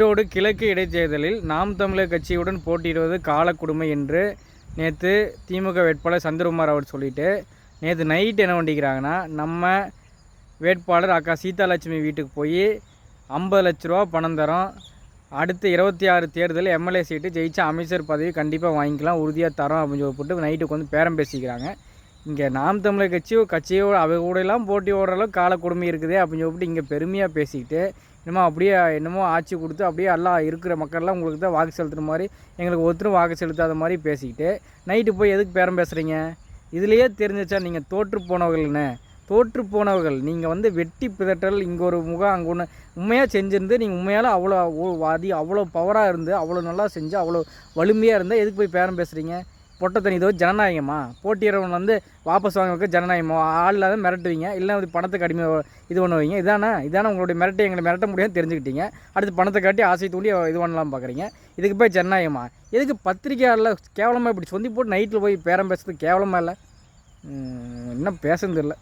ஈரோடு கிழக்கு இடைத்தேர்தலில் நாம் தமிழர் கட்சியுடன் போட்டியிடுவது காலக்கொடுமை என்று நேற்று திமுக வேட்பாளர் சந்திரகுமார் அவர் சொல்லிட்டு, நேற்று நைட் என்ன பண்ணிக்கிறாங்கன்னா, நம்ம வேட்பாளர் அக்கா சீதாலட்சுமி வீட்டுக்கு போய் 50 லட்ச ரூபா பணம் தரோம், அடுத்து 26 தேர்தல் எம்எல்ஏ சீட்டு ஜெயிச்சா அமைச்சர் பதவி கண்டிப்பாக வாங்கிக்கலாம், உறுதியாக தரோம் அப்படின்னு சொல்லி போட்டு நைட்டுக்கு வந்து பேரம் பேசிக்கிறாங்க. இங்கே நாம் தமிழர் கட்சியோட அவங்க கூடலாம் போட்டி ஓடுற அளவுக்கு காலக்கொடுமை இருக்குது அப்படின்னு சொல்லிட்டு இங்கே பெருமையாக பேசிக்கிட்டு, என்னமோ ஆட்சி கொடுத்து அப்படியே எல்லாம் இருக்கிற மக்கள்லாம் உங்களுக்கு தான் வாக்கு செலுத்துகிற மாதிரி, எங்களுக்கு ஒருத்தரும் வாக்கு செலுத்தாத மாதிரி பேசிக்கிட்டு நைட்டு போய் எதுக்கு பேரம் பேசுகிறீங்க? இதுலேயே தெரிஞ்சிச்சா நீங்கள் தோற்று போனவர்கள் நீங்கள் வந்து வெட்டி பிதற்றல், இங்கே ஒரு முகம் அங்கே ஒன்று உண்மையாக செஞ்சுருந்து நீங்கள் உண்மையால் அவ்வளோ பவராக இருந்து அவ்வளோ நல்லா செஞ்சு அவ்வளோ வலிமையாக இருந்தால் எதுக்கு போய் பேரம் பேசுகிறீங்க? பொட்டை தண்ணி இதோ ஜனநாயகமா? போட்டியிடவன் வந்து வாபஸ் வாங்க ஜனநாயகமா? ஆள் இல்லாத மிரட்டுவீங்க, இல்லை பணத்தை கடுமை இது பண்ணுவீங்க. இதானே உங்களுடைய மிரட்டை எங்களை மிரட்ட முடியாதுன்னு தெரிஞ்சுக்கிட்டீங்க. அடுத்து பணத்தை காட்டி ஆசை தூண்டி இது பண்ணலாம் பார்க்குறீங்க. இதுக்கு போய் ஜனநாயகமா? எதுக்கு பத்திரிக்கையாளர் கேவலமாக இப்படி சொல்லி போட்டு நைட்டில் போய் பேரம் பேசுறது கேவலமாக இல்லை? என்ன பேசுறது இல்லை.